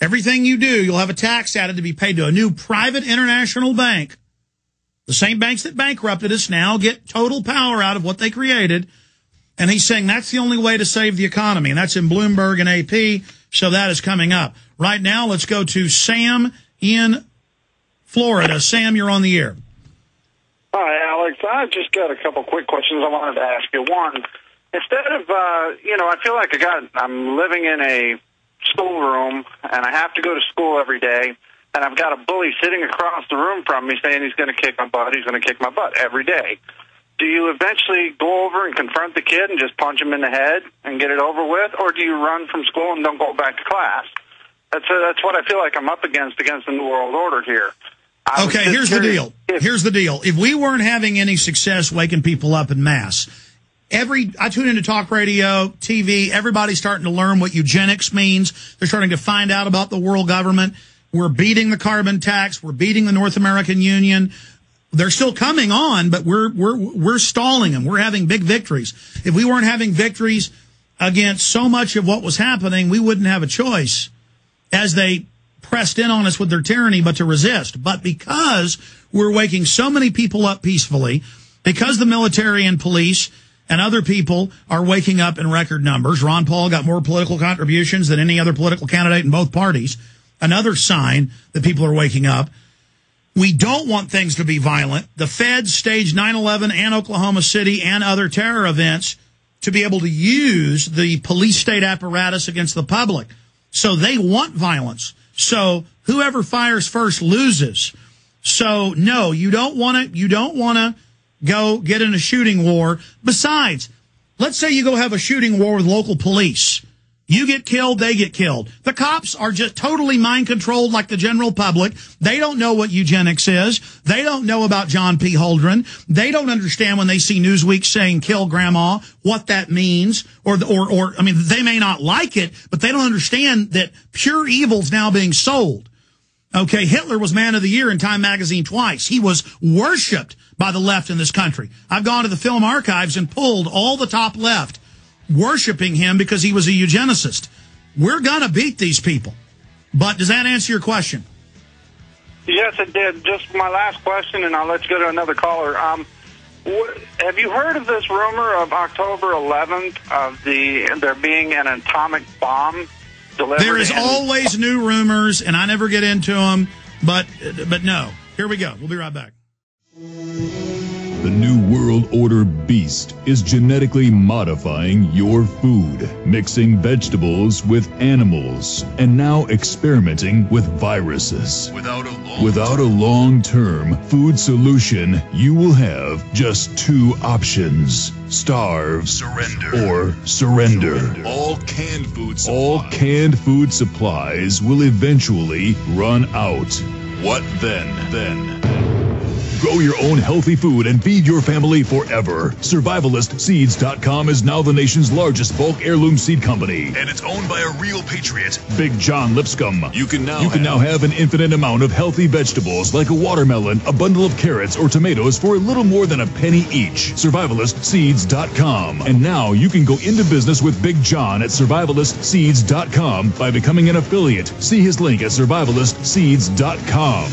Everything you do, you'll have a tax added to be paid to a new private international bank. The same banks that bankrupted us now get total power out of what they created. And he's saying that's the only way to save the economy. And that's in Bloomberg and AP. So that is coming up. Right now, let's go to Sam in Florida. Sam, you're on the air. Hi, Alex. I just got a couple quick questions I wanted to ask you. One, instead of, I feel like I'm living in a schoolroom, and I have to go to school every day, and I've got a bully sitting across the room from me saying he's going to kick my butt, every day. Do you eventually go over and confront the kid and just punch him in the head and get it over with, or do you run from school and don't go back to class? That's what I feel like I'm up against the New World Order here. Okay, here's the deal. Here's the deal. If we weren't having any success waking people up en masse, I tune into talk radio, TV, everybody's starting to learn what eugenics means. They're starting to find out about the world government. We're beating the carbon tax. We're beating the North American Union. They're still coming on, but we're stalling them. We're having big victories. If we weren't having victories against so much of what was happening, we wouldn't have a choice as they pressed in on us with their tyranny, but to resist. But because we're waking so many people up peacefully, because the military and police and other people are waking up in record numbers. Ron Paul got more political contributions than any other political candidate in both parties. Another sign that people are waking up. We don't want things to be violent. The feds staged 9/11 and Oklahoma City and other terror events to be able to use the police state apparatus against the public. So they want violence. So whoever fires first loses. So no, you don't want to go get in a shooting war. Besides, let's say you go have a shooting war with local police. You get killed, they get killed. The cops are just totally mind controlled like the general public. They don't know what eugenics is. They don't know about John P. Holdren. They don't understand when they see Newsweek saying kill grandma, what that means. I mean, they may not like it, but they don't understand that pure evil's now being sold. Okay, Hitler was Man of the Year in Time magazine twice. He was worshipped by the left in this country. I've gone to the film archives and pulled all the top left worshiping him because he was a eugenicist. We're going to beat these people. But does that answer your question? Yes, it did. Just my last question, and I'll let you go to another caller. Have you heard of this rumor of October 11th of there being an atomic bomb delivered? There is always new rumors, and I never get into them. But no. Here we go. We'll be right back. The New World Order beast is genetically modifying your food, mixing vegetables with animals, and now experimenting with viruses. Without a long-term food solution, you will have just two options: starve, or surrender. All canned food supplies will eventually run out. What then? Grow your own healthy food and feed your family forever. SurvivalistSeeds.com is now the nation's largest bulk heirloom seed company. And it's owned by a real patriot, Big John Lipscomb. You can now have an infinite amount of healthy vegetables like a watermelon, a bundle of carrots, or tomatoes for a little more than a penny each. SurvivalistSeeds.com. And now you can go into business with Big John at SurvivalistSeeds.com by becoming an affiliate. See his link at SurvivalistSeeds.com.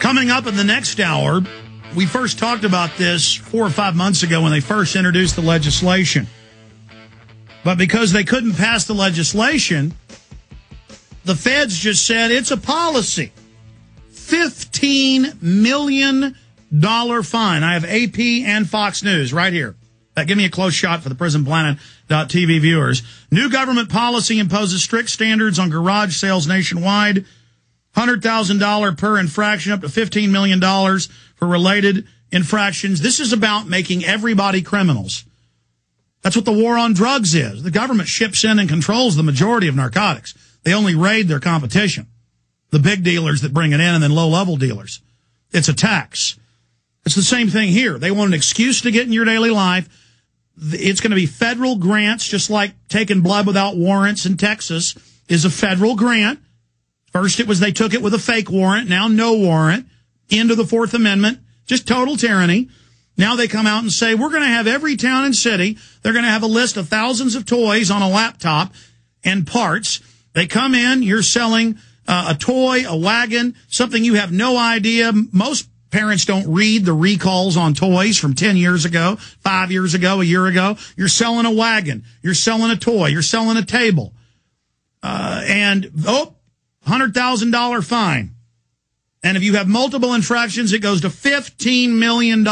Coming up in the next hour, we first talked about this 4 or 5 months ago when they first introduced the legislation. But because they couldn't pass the legislation, the feds just said it's a policy. $15 million fine. I have AP and Fox News right here. Give me a close shot for the PrisonPlanet.tv viewers. New government policy imposes strict standards on garage sales nationwide. $100,000 per infraction, up to $15 million for related infractions. This is about making everybody criminals. That's what the war on drugs is. The government ships in and controls the majority of narcotics. They only raid their competition, the big dealers that bring it in and then low-level dealers. It's a tax. It's the same thing here. They want an excuse to get in your daily life. It's going to be federal grants, just like taking blood without warrants in Texas is a federal grant. First it was they took it with a fake warrant, now no warrant, into the Fourth Amendment, just total tyranny. Now they come out and say, we're going to have every town and city, they're going to have a list of thousands of toys on a laptop and parts. They come in, you're selling a toy, a wagon, something you have no idea. Most parents don't read the recalls on toys from 10 years ago, 5 years ago, a year ago. You're selling a wagon. You're selling a toy. You're selling a table. $100,000 fine. And if you have multiple infractions, it goes to $15 million.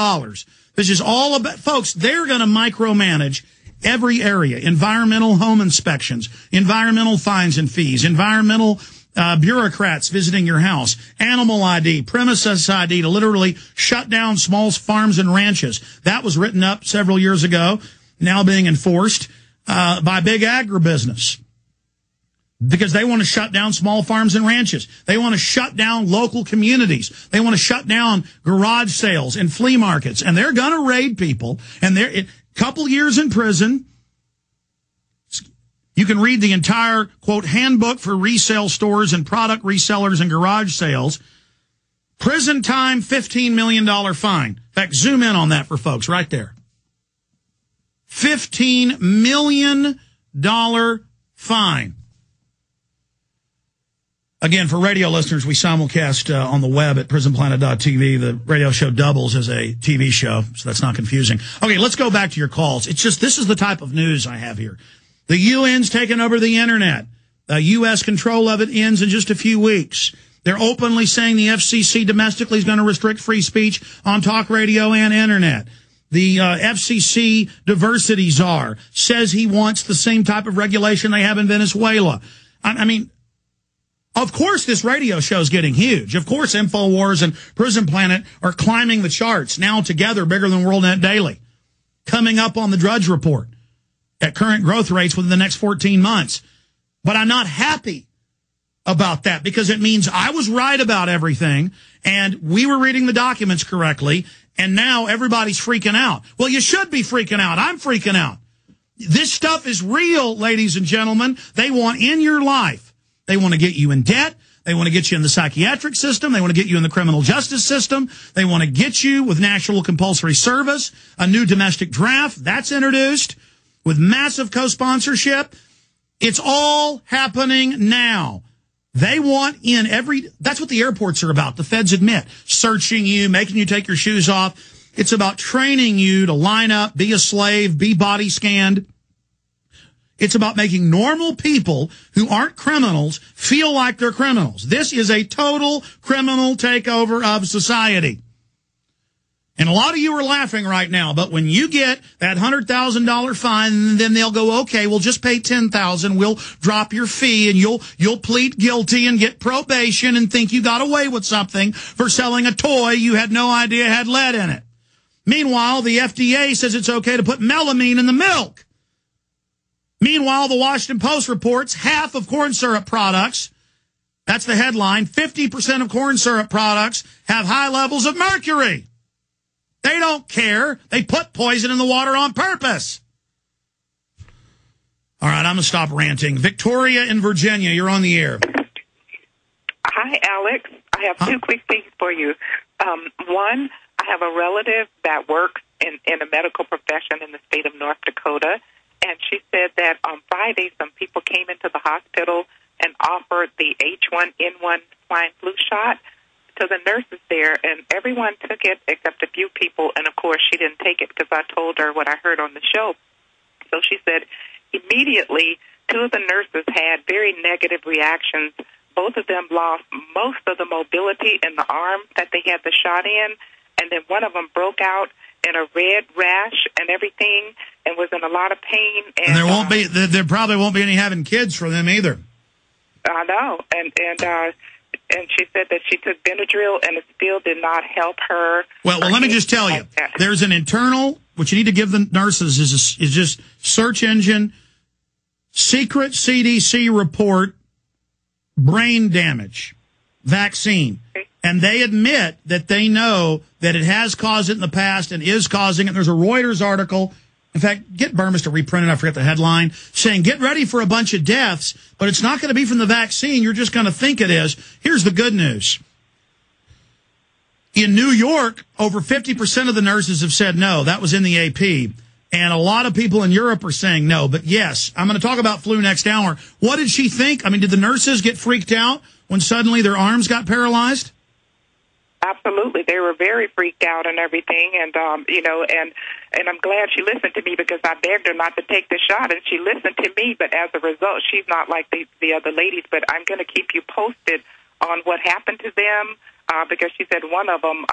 This is all about, folks, they're going to micromanage every area. Environmental home inspections, environmental fines and fees, environmental bureaucrats visiting your house, animal ID, premises ID to literally shut down small farms and ranches. That was written up several years ago, now being enforced by big agribusiness. Because they want to shut down small farms and ranches. They want to shut down local communities. They want to shut down garage sales and flea markets. And they're going to raid people. And they're a couple years in prison. You can read the entire, quote, handbook for resale stores and product resellers and garage sales. Prison time, $15 million fine. In fact, zoom in on that for folks right there. $15 million fine. Again, for radio listeners, we simulcast on the web at prisonplanet.tv. The radio show doubles as a TV show, so that's not confusing. Okay, let's go back to your calls. It's just, this is the type of news I have here. The UN's taken over the internet. U.S. control of it ends in just a few weeks. They're openly saying the FCC domestically is going to restrict free speech on talk radio and internet. The FCC diversity czar says he wants the same type of regulation they have in Venezuela. I mean, of course this radio show is getting huge. Of course InfoWars and Prison Planet are climbing the charts, now together bigger than WorldNet Daily, coming up on the Drudge Report at current growth rates within the next 14 months. But I'm not happy about that because it means I was right about everything and we were reading the documents correctly, and now everybody's freaking out. Well, you should be freaking out. I'm freaking out. This stuff is real, ladies and gentlemen. They want in your life. They want to get you in debt. They want to get you in the psychiatric system. They want to get you in the criminal justice system. They want to get you with national compulsory service, a new domestic draft that's introduced with massive co-sponsorship. It's all happening now. They want in that's what the airports are about. The feds admit, searching you, making you take your shoes off. It's about training you to line up, be a slave, be body scanned. It's about making normal people who aren't criminals feel like they're criminals. This is a total criminal takeover of society. And a lot of you are laughing right now, but when you get that $100,000 fine, then they'll go, okay, we'll just pay $10,000. We'll drop your fee and you'll plead guilty and get probation and think you got away with something for selling a toy you had no idea had lead in it. Meanwhile, the FDA says it's okay to put melamine in the milk. Meanwhile, the Washington Post reports half of corn syrup products, that's the headline, 50% of corn syrup products have high levels of mercury. They don't care. They put poison in the water on purpose. All right, I'm going to stop ranting. Victoria in Virginia, you're on the air. Hi, Alex. I have two quick things for you. One, I have a relative that works in a medical profession in the state of North Dakota, and she said that on Friday some people came into the hospital and offered the H1N1 swine flu shot to the nurses there, and everyone took it except a few people, and of course she didn't take it because I told her what I heard on the show. So she said immediately 2 of the nurses had very negative reactions. Both of them lost most of the mobility in the arm that they had the shot in, and then one of them broke out in a red rash and everything and was in a lot of pain. And there probably won't be any having kids for them either. I know, and she said that she took Benadryl and it still did not help her. Well, let me just tell you, there's an internal, what you need to give the nurses is just search engine, secret CDC report, brain damage, vaccine. Okay. And they admit that they know that it has caused it in the past and is causing it. There's a Reuters article In fact, get Burmis to reprint it. I forget the headline, saying, get ready for a bunch of deaths, but it's not going to be from the vaccine. You're just going to think it is. Here's the good news. In New York, over 50% of the nurses have said no. That was in the AP. And a lot of people in Europe are saying no. But yes, I'm going to talk about flu next hour. What did she think? I mean, did the nurses get freaked out when suddenly their arms got paralyzed? Absolutely. They were very freaked out and everything. And, and I'm glad she listened to me because I begged her not to take the shot, and she listened to me. But as a result, she's not like the other ladies. But I'm going to keep you posted on what happened to them. Because she said one of them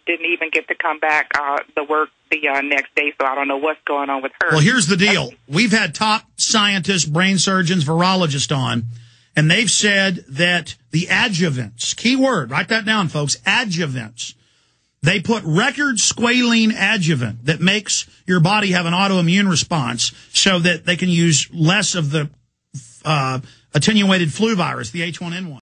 didn't even get to come back the next day, so I don't know what's going on with her. Well, here's the deal. We've had top scientists, brain surgeons, virologists on, and they've said that the adjuvants, key word, write that down, folks, adjuvants, they put record squalene adjuvant that makes your body have an autoimmune response so that they can use less of the attenuated flu virus, the H1N1.